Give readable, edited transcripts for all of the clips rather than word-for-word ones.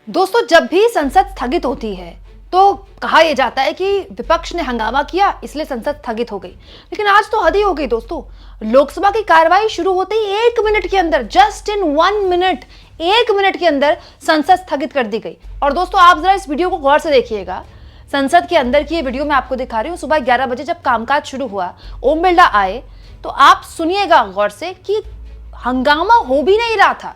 दोस्तों, जब भी संसद स्थगित होती है तो कहा यह जाता है कि विपक्ष ने हंगामा किया इसलिए संसद स्थगित हो गई। लेकिन आज तो हद ही हो गई दोस्तों। लोकसभा की कार्रवाई शुरू होते ही 1 मिनट के अंदर, जस्ट इन 1 मिनट, 1 मिनट के अंदर संसद स्थगित कर दी गई। और दोस्तों, आप जरा इस वीडियो को गौर से देखिएगा। संसद के अंदर की ये वीडियो मैं आपको दिखा रही हूँ। सुबह 11 बजे जब कामकाज शुरू हुआ, ओम बिरला आए, तो आप सुनिएगा गौर से कि हंगामा हो भी नहीं रहा था,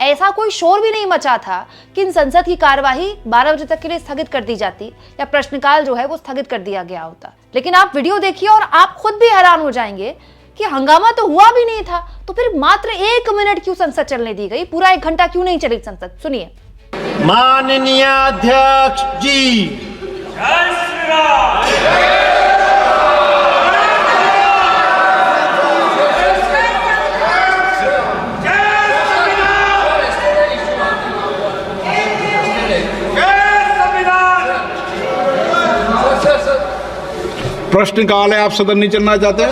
ऐसा कोई शोर भी नहीं मचा था कि इन संसद की कार्यवाही 12 बजे तक के लिए स्थगित कर दी जाती या प्रश्नकाल जो है वो स्थगित कर दिया गया होता। लेकिन आप वीडियो देखिए और आप खुद भी हैरान हो जाएंगे कि हंगामा तो हुआ भी नहीं था, तो फिर मात्र 1 मिनट क्यों संसद चलने दी गई? पूरा 1 घंटा क्यों नहीं चली संसद? सुनिए। माननीय अध्यक्ष जी, जय श्री राम। प्रश्नकाल है, आप सदन नहीं चलना चाहते?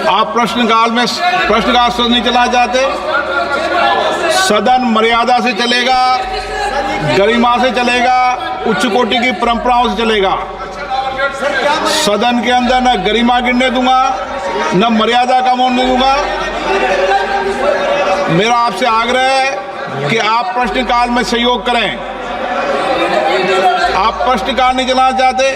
आप प्रश्नकाल सदन नहीं चलना चाहते? सदन मर्यादा से चलेगा, गरिमा से चलेगा, उच्च कोटि की परंपराओं से चलेगा। सदन के अंदर न गरिमा गिरने दूंगा, न मर्यादा का मोड़ने दूंगा। मेरा आपसे आग्रह है कि आप प्रश्नकाल में सहयोग करें। आप प्रश्नकाल नहीं चलाना चाहते,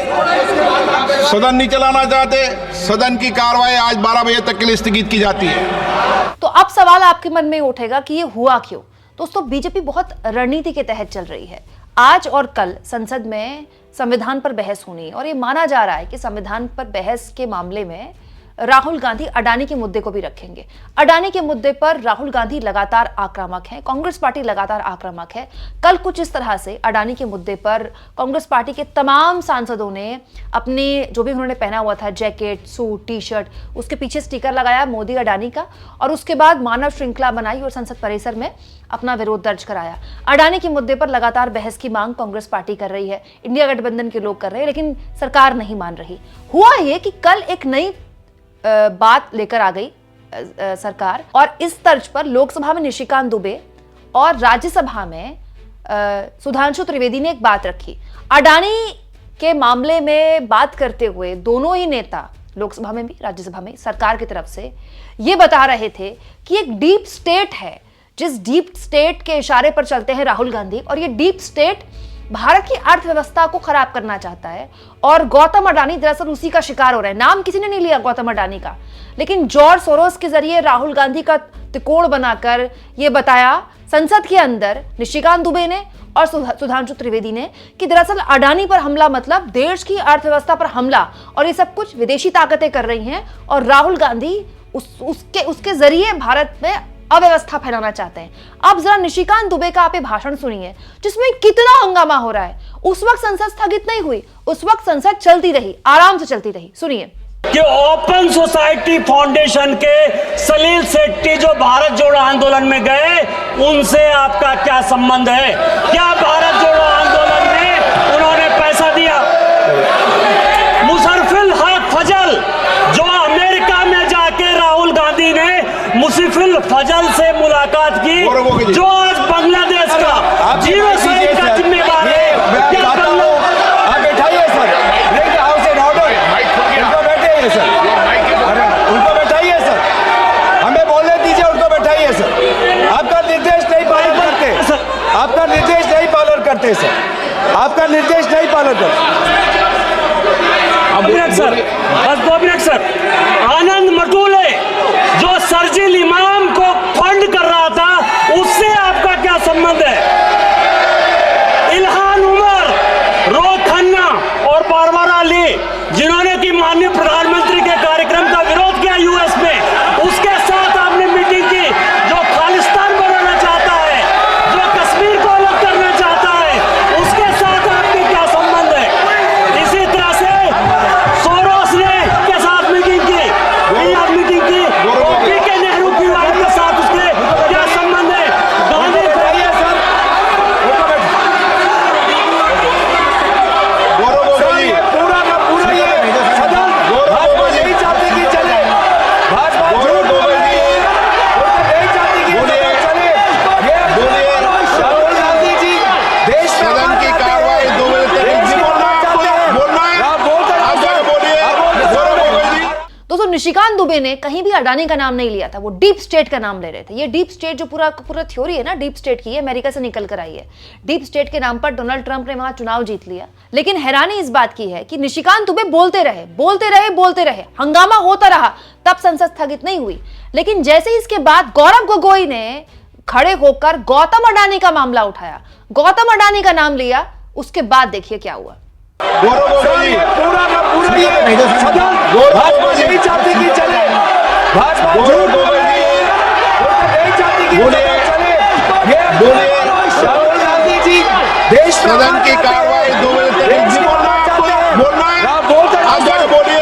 सदन नहीं चलाना चाहते, सदन की कार्रवाई आज 12 बजे तक के लिए स्थगित की जाती है। तो अब सवाल आपके मन में उठेगा कि ये हुआ क्यों? दोस्तों, बीजेपी बहुत रणनीति के तहत चल रही है। आज और कल संसद में संविधान पर बहस होनी और ये माना जा रहा है कि संविधान पर बहस के मामले में राहुल गांधी अडानी के मुद्दे को भी रखेंगे। अडानी के मुद्दे पर राहुल गांधी लगातार आक्रामक हैं, कांग्रेस पार्टी लगातार आक्रामक है। कल कुछ इस तरह से अडानी के मुद्दे पर कांग्रेस पार्टी के तमाम सांसदों ने अपने जो भी उन्होंने पहना हुआ था, जैकेट, सूट, टी शर्ट, उसके पीछे स्टिकर लगाया मोदी अडानी का, और उसके बाद मानव श्रृंखला बनाई और संसद परिसर में अपना विरोध दर्ज कराया। अडानी के मुद्दे पर लगातार बहस की मांग कांग्रेस पार्टी कर रही है, इंडिया गठबंधन के लोग कर रहे हैं, लेकिन सरकार नहीं मान रही। हुआ ये कि कल एक नई बात लेकर आ गई सरकार, और इस तर्ज पर लोकसभा में निशिकांत दुबे और राज्यसभा में सुधांशु त्रिवेदी ने एक बात रखी। अडानी के मामले में बात करते हुए दोनों ही नेता लोकसभा में भी राज्यसभा में सरकार की तरफ से ये बता रहे थे कि एक डीप स्टेट है, जिस डीप स्टेट के इशारे पर चलते हैं राहुल गांधी, और ये डीप स्टेट भारत की अर्थव्यवस्था को खराब करना चाहता है। और गौतम अडानी दरअसल उसी का शिकार हो रहा है। नाम किसी ने नहीं लिया गौतम अडानी का, लेकिन जॉर्ज सोरोस के जरिए राहुल गांधी का त्रिकोण बनाकर यह बताया संसद के अंदर निशिकांत दुबे ने और सुधांशु त्रिवेदी ने कि दरअसल अडानी पर हमला मतलब देश की अर्थव्यवस्था पर हमला, और ये सब कुछ विदेशी ताकतें कर रही हैं, और राहुल गांधी उसके जरिए भारत में अव्यवस्था फैलाना चाहते हैं। अब जरा निशिकांत दुबे का आप भाषण सुनिए, जिसमें कितना हंगामा हो रहा है। उस वक्त संसद स्थगित नहीं हुई, उस वक्त संसद चलती रही, आराम से चलती रही। सुनिए। कि ओपन सोसाइटी फाउंडेशन के सलील सेट्टी जो भारत जोड़ो आंदोलन में गए, उनसे आपका क्या संबंध है? क्या भारत जोड़ो आंदोलन में उन्होंने पैसा दिया? मुशर्रफिल हक फजल, जो अमेरिका में जाके राहुल गांधी ने मुशर्रफिल फजल से मुलाकात की, जो आज बांग्लादेश का जीनोसाइड का जिम्मेदार है। क्या कर लो? आप बैठाइए sir, break the house and order. उनको बैठाइए सर, उनको बैठाइए सर, हमें बोलने दीजिए, उनको बैठाइए सर। आपका निर्देश नहीं पालन करते, आपका निर्देश नहीं पालन करते सर, आपका निर्देश नहीं पालन करते। सर बस 2 मिनट सर। आनंद मटूले जो सर्जिल इमाम को फंड कर रहा था, उससे आपका क्या संबंध है? इल्हान उमर, रोहित खन्ना और बारबारा अली, जिन्होंने की माननीय प्रधानमंत्री के कार्यक्रम का विरोध किया यूएस में, उसके साथ आपने मीटिंग की। जो खालिस्तान बनाना चाहता है, जो कश्मीर को अलग करना चाहता है, उसके साथ आपके क्या संबंध है? इसी तरह से सोरोस ने के साथ मीटिंग की, मीटिंग की, पीके नेहरू की वाइफ के साथ उसके क्या संबंध है? गांधी पूरा ये सदन निशिकांत दुबे ने कहीं भी अडानी का नाम नहीं लिया था, वो डीप स्टेट का नाम ले रहे थे। ये डीप स्टेट जो पूरा थ्योरी है ना डीप स्टेट की, अमेरिका से निकल कर आई है। डीप स्टेट के नाम पर डोनाल्ड ट्रंप ने वहां चुनाव जीत लिया। लेकिन हैरानी इस बात की है कि निशिकांत दुबे बोलते रहे, हंगामा होता रहा, तब संसद स्थगित नहीं हुई। लेकिन जैसे ही इसके बाद गौरव गोगोई ने खड़े होकर गौतम अडानी का मामला उठाया, गौतम अडानी का नाम लिया, उसके बाद देखिए क्या हुआ। पूरा का पूरा ये भाजपा यही चाहती कि चले, भाजपा नहीं चाहती कि चले। ये राहुल गांधी जी देश सदन की कार्रवाई 2 बजे तक बोलना है। आप दोनों बोलिए।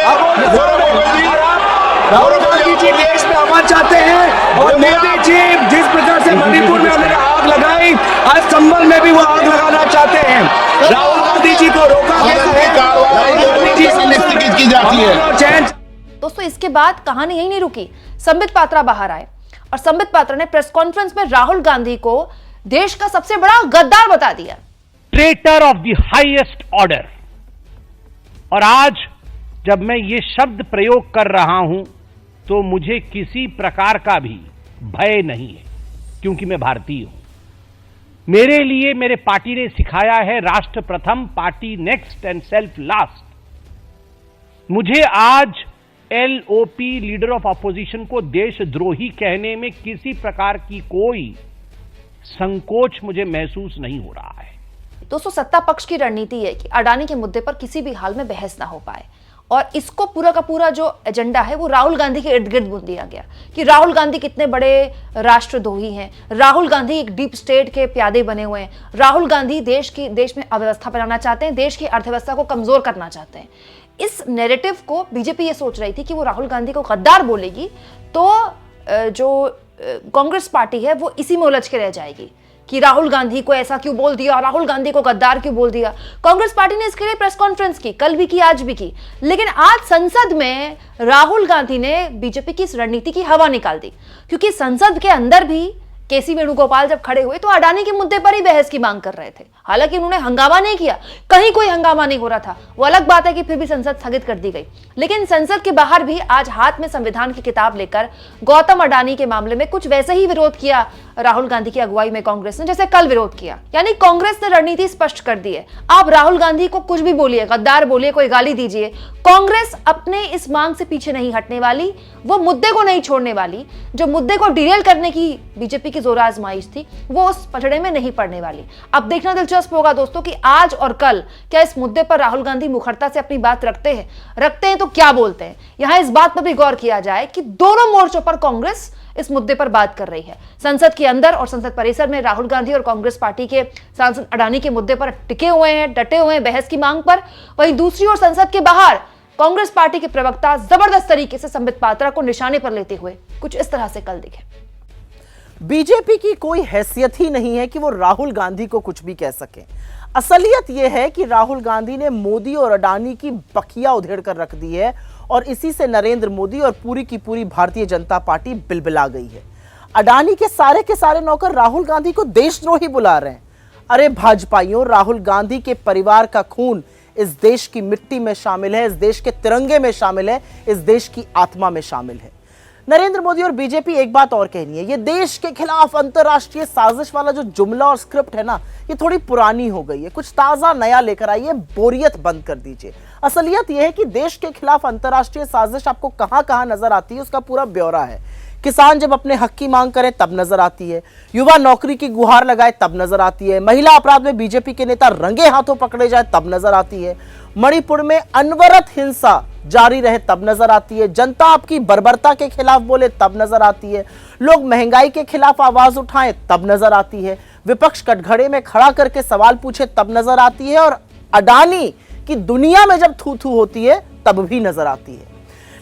राहुल गांधी जी देश में अमन चाहते हैं और मोदी जी जिस प्रकार से मणिपुर में उन्होंने आग लगाई, आज संभल में भी वो आग लगाना चाहते हैं। राहुल गांधी जी को रोका की जाती है। दोस्तों इसके बाद कहानी यही नहीं रुकी। संबित पात्रा बाहर आए और संबित पात्रा ने प्रेस कॉन्फ्रेंस में राहुल गांधी को देश का सबसे बड़ा गद्दार बता दिया, traitor of the highest order. और आज जब मैं ये शब्द प्रयोग कर रहा हूं तो मुझे किसी प्रकार का भी भय नहीं है, क्योंकि मैं भारतीय हूं। मेरे लिए मेरे पार्टी ने सिखाया है राष्ट्र प्रथम, party next and self last. मुझे आज एलओपी लीडर ऑफ अपोजिशन को देशद्रोही कहने में किसी प्रकार की कोई संकोच मुझे महसूस नहीं हो रहा है। दोस्तों सत्ता पक्ष की रणनीति है कि अडानी के मुद्दे पर किसी भी हाल में बहस ना हो पाए, और इसको पूरा का पूरा जो एजेंडा है वो राहुल गांधी के इर्द गिर्द बुन दिया गया कि राहुल गांधी कितने बड़े राष्ट्रद्रोही हैं, राहुल गांधी एक डीप स्टेट के प्यादे बने हुए हैं, राहुल गांधी देश में अव्यवस्था फैलाना चाहते हैं, देश की अर्थव्यवस्था को कमजोर करना चाहते हैं। इस नैरेटिव को बीजेपी ये सोच रही थी कि वो राहुल गांधी को गद्दार बोलेगी तो जो कांग्रेस पार्टी है वो इसी में उलझ के रह जाएगी कि राहुल गांधी को ऐसा क्यों बोल दिया, राहुल गांधी को गद्दार क्यों बोल दिया। कांग्रेस पार्टी ने इसके लिए प्रेस कॉन्फ्रेंस की, कल भी की, आज भी की। लेकिन आज संसद में राहुल गांधी ने बीजेपी की इस रणनीति की हवा निकाल दी, क्योंकि संसद के अंदर भी केसी वेणुगोपाल जब खड़े हुए तो अडानी के मुद्दे पर ही बहस की मांग कर रहे थे। हालांकि उन्होंने हंगामा नहीं किया, कहीं कोई हंगामा नहीं हो रहा था, वो अलग बात है कि फिर भी संसद स्थगित कर दी गई। लेकिन संसद के बाहर भी आज हाथ में संविधान की किताब लेकर गौतम अडानी के मामले में कुछ वैसे ही विरोध किया राहुल गांधी की अगुवाई में कांग्रेस ने, जैसे कल विरोध किया। यानी कांग्रेस ने रणनीति स्पष्ट कर दी है, आप राहुल गांधी को कुछ भी बोलिए, गद्दार बोलिए, कोई गाली दीजिए, कांग्रेस अपने इस मांग से पीछे नहीं हटने वाली, वो मुद्दे को नहीं छोड़ने वाली। जो मुद्दे को डिरेल करने की बीजेपी की जोर आजमाइश थी वो उस पचड़े में नहीं पड़ने वाली। अब देखना दिलचस्प होगा दोस्तों कि आज और कल क्या इस मुद्दे पर राहुल गांधी मुखरता से अपनी बात रखते हैं तो क्या बोलते हैं। यहां इस बात पर भी गौर किया जाए कि दोनों मोर्चों पर कांग्रेस इस मुद्दे पर बात कर रही है। संसद के अंदर और संसद परिसर में राहुल गांधी और कांग्रेस पार्टी के सांसद अडानी के मुद्दे पर टिके हुए हैं, डटे हुए हैं बहस की मांग पर। वहीं दूसरी ओर संसद के बाहर कांग्रेस पार्टी के प्रवक्ता जबरदस्त तरीके से संबित पात्रा को निशाने पर लेते हुए कुछ इस तरह से कल दिखे। बीजेपी की कोई हैसियत ही नहीं है कि वो राहुल गांधी को कुछ भी कह सके। असलियत यह है कि राहुल गांधी ने मोदी और अडानी की बखिया उधेड़ कर रख दी है और इसी से नरेंद्र मोदी और पूरी की पूरी भारतीय जनता पार्टी बिलबिला गई है। अडानी के सारे नौकर राहुल गांधी को देशद्रोही बुला रहे हैं। अरे भाजपाइयों, राहुल गांधी के परिवार का खून इस देश की मिट्टी में शामिल है, इस देश के तिरंगे में शामिल है, इस देश की आत्मा में शामिल है। नरेंद्र मोदी और बीजेपी एक बात और कहनी है, ये देश के खिलाफ अंतरराष्ट्रीय साजिश वाला जो जुमला और स्क्रिप्ट है ना, ये थोड़ी पुरानी हो गई है। कुछ ताजा नया लेकर आइए, बोरियत बंद कर दीजिए। असलियत यह है कि देश के खिलाफ अंतरराष्ट्रीय साजिश आपको कहां कहां नजर आती है उसका पूरा ब्यौरा है। किसान जब अपने हक की मांग करे तब नजर आती है, युवा नौकरी की गुहार लगाए तब नजर आती है, महिला अपराध में बीजेपी के नेता रंगे हाथों पकड़े जाए तब नजर आती है, मणिपुर में अनवरत हिंसा जारी रहे तब नजर आती है, जनता आपकी बर्बरता के खिलाफ बोले तब नजर आती है, लोग महंगाई के खिलाफ आवाज उठाएं तब नजर आती है, विपक्ष कटघरे में खड़ा करके सवाल पूछे तब नजर आती है, और अडानी की दुनिया में जब थू थू होती है तब भी नजर आती है।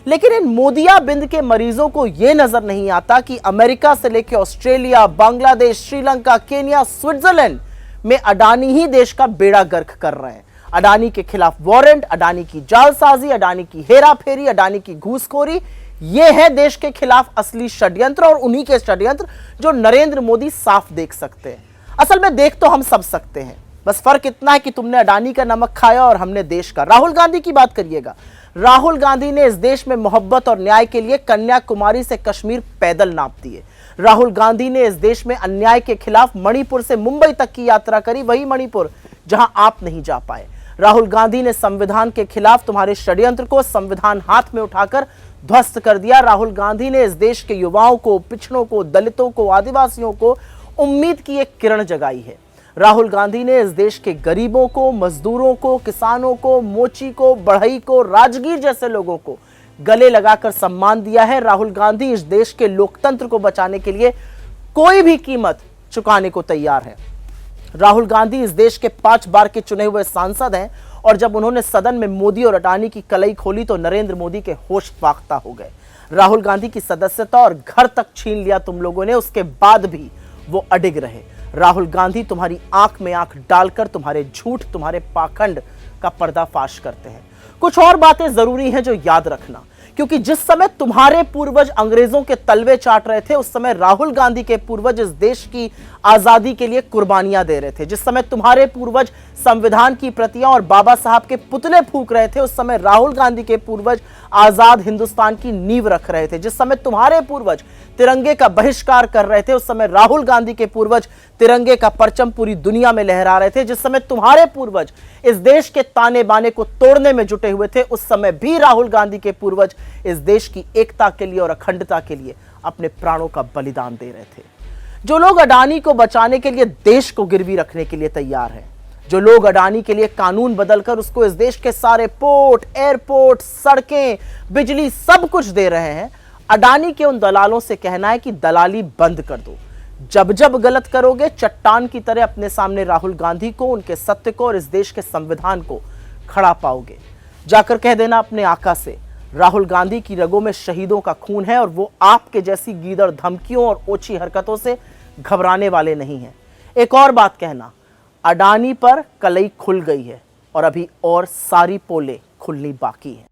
लेकिन इन मोदियाबिंद के मरीजों को यह नजर नहीं आता कि अमेरिका से लेकर Australia, Bangladesh, Sri Lanka, Kenya, Switzerland में अडानी ही देश का बेड़ा गर्क कर रहे हैं। अडानी के खिलाफ वारंट, अडानी की जालसाजी, अडानी की हेराफेरी, अडानी की घूसखोरी, यह है देश के खिलाफ असली षड्यंत्र, और उन्हीं के षड्यंत्र जो नरेंद्र मोदी साफ देख सकते हैं। असल में देख तो हम सब सकते हैं, बस फर्क इतना है कि तुमने अडानी का नमक खाया और हमने देश का। राहुल गांधी की बात करिएगा। राहुल गांधी ने इस देश में मोहब्बत और न्याय के लिए कन्याकुमारी से कश्मीर पैदल नाप दिए। राहुल गांधी ने इस देश में अन्याय के खिलाफ मणिपुर से मुंबई तक की यात्रा करी, वही मणिपुर जहां आप नहीं जा पाए। राहुल गांधी ने संविधान के खिलाफ तुम्हारे षड्यंत्र को संविधान हाथ में उठाकर ध्वस्त कर दिया। राहुल गांधी ने इस देश के युवाओं को, पिछड़ों को, दलितों को, आदिवासियों को उम्मीद की एक किरण जगाई है। राहुल गांधी ने इस देश के गरीबों को, मजदूरों को, किसानों को, मोची को, बढ़ई को, राजगीर जैसे लोगों को गले लगाकर सम्मान दिया है। राहुल गांधी इस देश के लोकतंत्र को बचाने के लिए कोई भी कीमत चुकाने को तैयार है। राहुल गांधी इस देश के 5 बार के चुने हुए सांसद हैं और जब उन्होंने सदन में मोदी और अडानी की कलई खोली तो नरेंद्र मोदी के होश फाख्ता हो गए। राहुल गांधी की सदस्यता और घर तक छीन लिया तुम लोगों ने, उसके बाद भी वो अडिग रहे। राहुल गांधी तुम्हारी आंख में आंख डालकर तुम्हारे झूठ, तुम्हारे पाखंड का पर्दाफाश करते हैं। कुछ और बातें जरूरी हैं जो याद रखना, क्योंकि जिस समय तुम्हारे पूर्वज अंग्रेजों के तलवे चाट रहे थे, उस समय राहुल गांधी के पूर्वज इस देश की आजादी के लिए कुर्बानियां दे रहे थे। जिस समय तुम्हारे पूर्वज संविधान की प्रतियां और बाबा साहब के पुतले फूंक रहे थे, उस समय राहुल गांधी के पूर्वज आजाद हिंदुस्तान की नींव रख रहे थे। जिस समय तुम्हारे पूर्वज तिरंगे का बहिष्कार कर रहे थे, उस समय राहुल गांधी के पूर्वज तिरंगे का परचम पूरी दुनिया में लहरा रहे थे। जिस समय तुम्हारे पूर्वज इस देश के ताने बाने को तोड़ने में जुटे हुए थे, उस समय भी राहुल गांधी के पूर्वज इस देश की एकता के लिए और अखंडता के लिए अपने प्राणों का बलिदान दे रहे थे। जो लोग अडानी को बचाने के लिए देश को गिरवी रखने के लिए तैयार हैं, जो लोग अडानी के लिए कानून बदलकर उसको इस देश के सारे पोर्ट, एयरपोर्ट, सड़कें, बिजली सब कुछ दे रहे हैं, अडानी के उन दलालों से कहना है कि दलाली बंद कर दो। जब जब गलत करोगे, चट्टान की तरह अपने सामने राहुल गांधी को, उनके सत्य को और इस देश के संविधान को खड़ा पाओगे। जाकर कह देना अपने आका से, राहुल गांधी की रगों में शहीदों का खून है और वो आपके जैसी गीदड़ धमकियों और ओछी हरकतों से घबराने वाले नहीं हैं। एक और बात कहना, अडानी पर कलई खुल गई है और अभी और सारी पोलें खुलनी बाकी है।